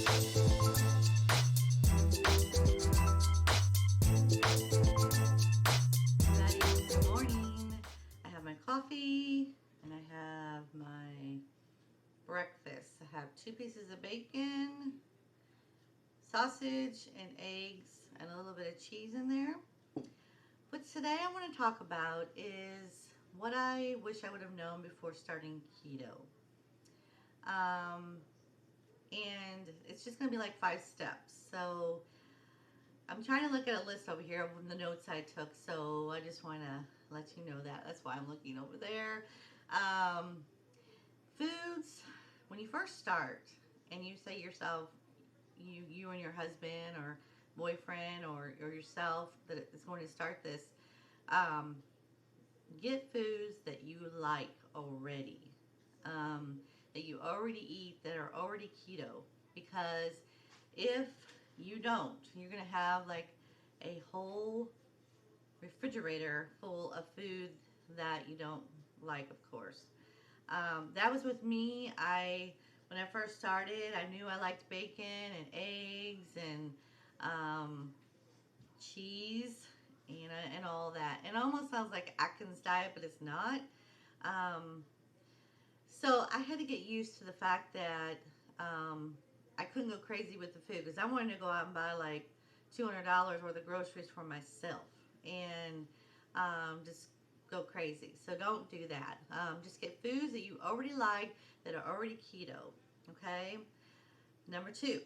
Good morning. I have my coffee and I have my breakfast. I have 2 pieces of bacon, sausage, and eggs, and a little bit of cheese in there. What today I want to talk about is what I wish I would have known before starting keto. Um, and it's just going to be like 5 steps. So I'm trying to look at a list over here of the notes I took, so I just want to let you know that. That's why I'm looking over there. Um, Foods, when you first start and you say yourself, you and your husband or boyfriend or yourself that is going to start this, um, get foods that you like already, that you already eat, that are already keto. Because if you don't, you're going to have like a whole refrigerator full of food that you don't like, of course. That was with me. When I first started, I knew I liked bacon and eggs and um, cheese and all that. It almost sounds like Atkins diet, but it's not. Um, so I had to get used to the fact that I couldn't go crazy with the food because I wanted to go out and buy like $200 worth of groceries for myself and just go crazy. So don't do that. Just get foods that you already like that are already keto. Okay. Number two,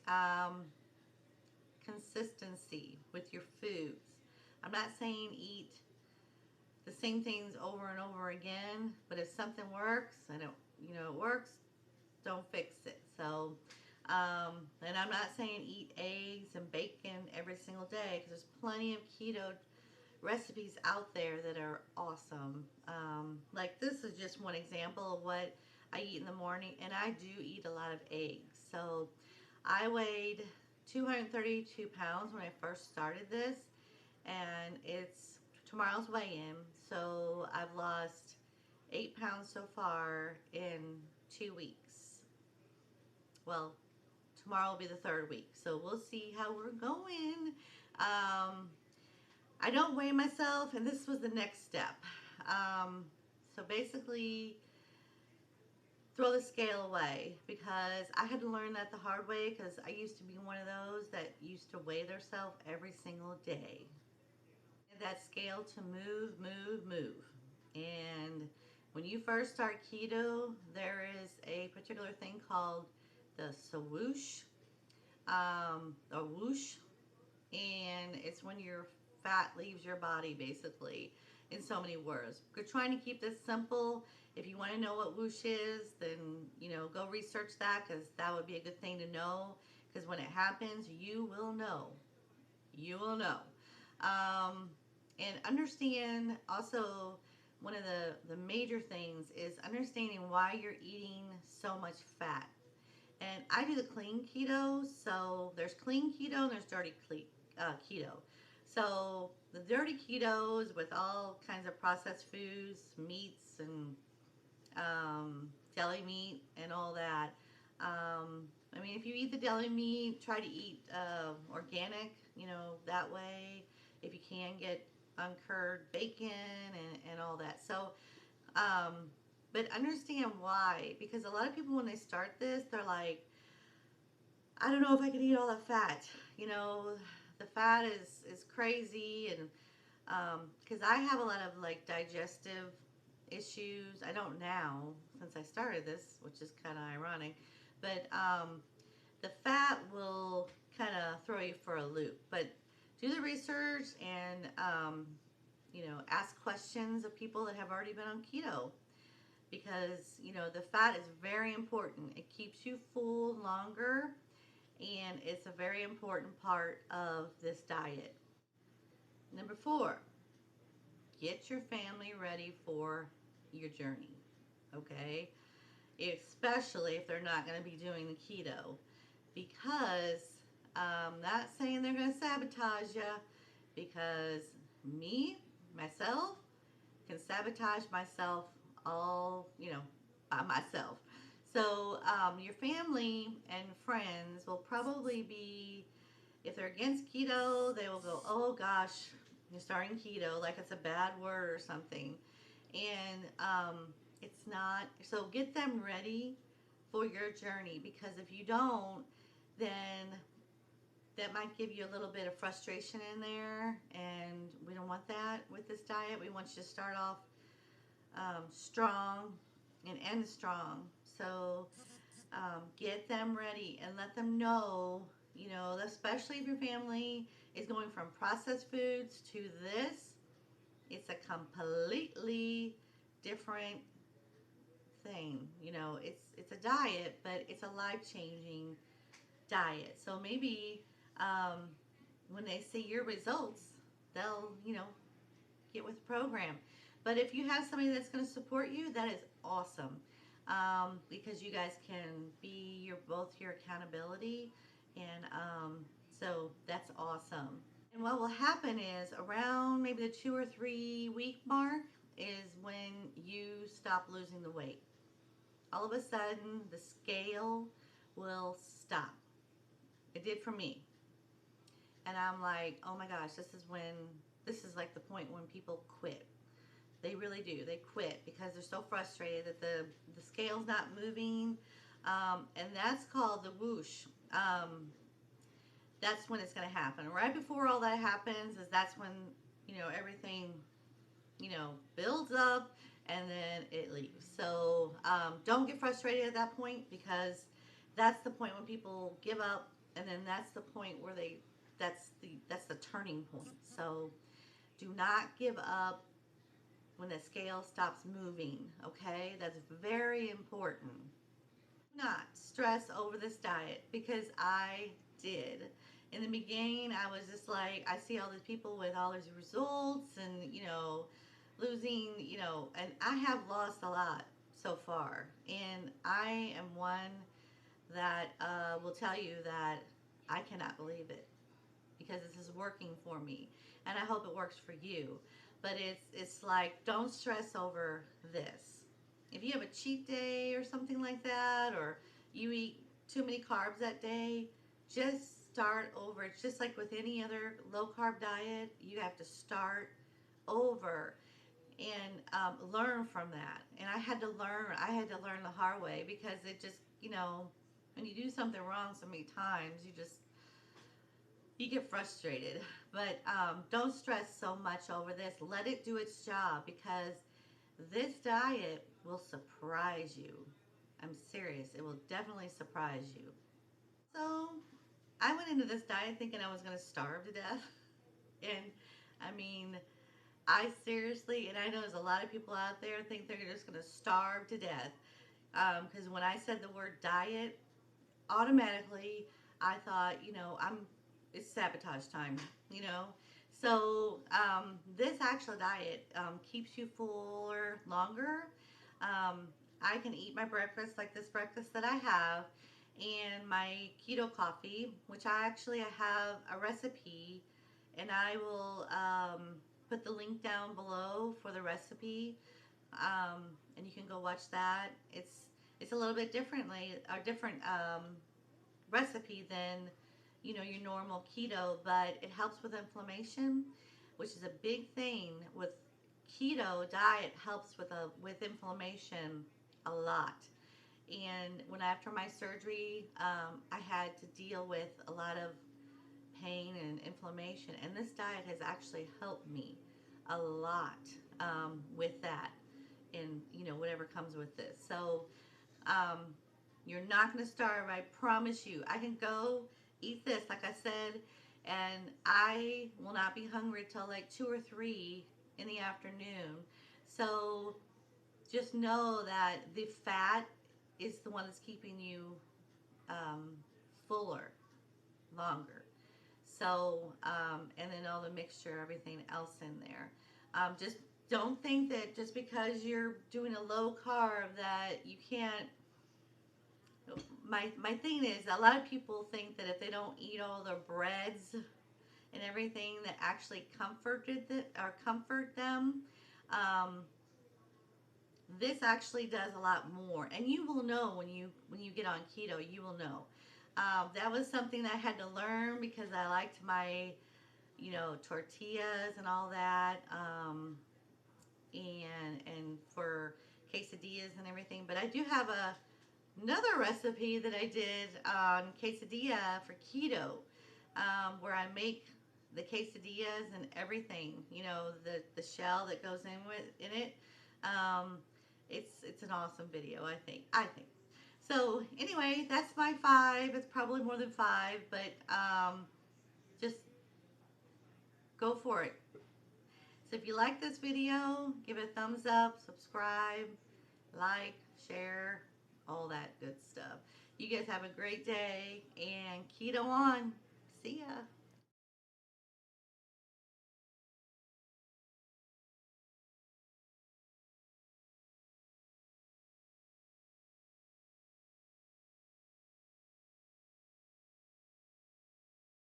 um, consistency with your foods. I'm not saying eat the same things over and over again, but if something works and it works, don't fix it. So, and I'm not saying eat eggs and bacon every single day because there's plenty of keto recipes out there that are awesome. Like this is just one example of what I eat in the morning, and I do eat a lot of eggs. So I weighed 232 pounds when I first started this, and it's tomorrow's weigh-in. So I've lost 8 pounds so far in 2 weeks. Well, tomorrow will be the third week, so we'll see how we're going. I don't weigh myself, and this was the next step. So basically, throw the scale away because I had to learn that the hard way because I used to be one of those that used to weigh themselves every single day. That scale to move, move, move. And when you first start keto, there is a particular thing called the swoosh, or whoosh, and it's when your fat leaves your body, basically, in so many words. We're trying to keep this simple. If you want to know what whoosh is, then go research that because that would be a good thing to know. Because when it happens, you will know. You will know. Um, and understand also one of the major things is understanding why you're eating so much fat. And I do the clean keto, so there's clean keto and there's dirty keto. So the dirty keto is with all kinds of processed foods, meats, and deli meat, and all that. I mean, if you eat the deli meat, try to eat organic, that way. If you can, get uncured bacon and all that. So, but understand why, because a lot of people when they start this, they're like, I don't know if I can eat all that fat. The fat is crazy, and because I have a lot of like digestive issues. I don't now since I started this, which is kind of ironic, but the fat will kind of throw you for a loop. But do the research and ask questions of people that have already been on keto because the fat is very important. It keeps you full longer, and it's a very important part of this diet. Number four, get your family ready for your journey, okay? Especially if they're not going to be doing the keto, because I'm not saying they're going to sabotage you, because myself, can sabotage myself all, by myself. So your family and friends will probably be, if they're against keto, they will go, oh gosh, you're starting keto, like it's a bad word or something. And it's not. So get them ready for your journey, because if you don't, then that might give you a little bit of frustration in there, and we don't want that with this diet. We want you to start off strong and end strong. So get them ready and let them know, especially if your family is going from processed foods to this, it's a completely different thing. It's a diet, but it's a life-changing diet. So maybe um, when they see your results, they'll, get with the program. But if you have somebody that's going to support you, that is awesome, because you guys can be both your accountability, and so that's awesome. And what will happen is around maybe the 2 or 3 week mark is when you stop losing the weight. All of a sudden, the scale will stop. It did for me. And I'm like, oh my gosh, this is like the point when people quit. They really do. They quit because they're so frustrated that the scale's not moving. And that's called the whoosh. That's when it's going to happen. Right before all that happens is that's when, everything, builds up and then it leaves. So don't get frustrated at that point, because that's the point when people give up, and then that's the point where that's the turning point. So do not give up when the scale stops moving, okay? That's very important. Do not stress over this diet, because I did. In the beginning, I was just like, I see all these people with all these results and, losing, and I have lost a lot so far. And I am one that will tell you that I cannot believe it, because this is working for me, and I hope it works for you. But it's like, don't stress over this. If you have a cheat day or something like that, or you eat too many carbs that day, just start over. It's just like with any other low carb diet. You have to start over and learn from that. And I had to learn the hard way, because it just, when you do something wrong so many times, you get frustrated. But don't stress so much over this. Let it do its job, because this diet will surprise you. I'm serious. It will definitely surprise you. So I went into this diet thinking I was going to starve to death. And I mean, I seriously, and I know there's a lot of people out there think they're just going to starve to death. Because when I said the word diet, automatically I thought, it's sabotage time, So this actual diet keeps you fuller longer. I can eat my breakfast, like this breakfast that I have, and my keto coffee, which I have a recipe, and I will put the link down below for the recipe, and you can go watch that. It's a little bit different recipe than your normal keto, but it helps with inflammation, which is a big thing with keto diet. Helps with inflammation a lot. And after my surgery, I had to deal with a lot of pain and inflammation, and this diet has actually helped me a lot with that, and whatever comes with this. So you're not going to starve. I promise you. I can go eat this, like I said, and I will not be hungry till like 2 or 3 in the afternoon. So just know that the fat is the one that's keeping you fuller longer. So, and then all the mixture, everything else in there. Just don't think that just because you're doing a low carb that you can't. My thing is, a lot of people think that if they don't eat all the breads and everything that actually comfort them, this actually does a lot more, and you will know when you get on keto. You will know. That was something that I had to learn because I liked my, tortillas and all that, and for quesadillas and everything. But I do have another recipe that I did on quesadilla for keto, where I make the quesadillas and everything. The shell that goes in it. Um, it's an awesome video. I think. So anyway, that's my 5. It's probably more than 5, but just go for it. So if you like this video, give it a thumbs up, subscribe, like, share, all that good stuff. You guys have a great day, and keto on. See ya.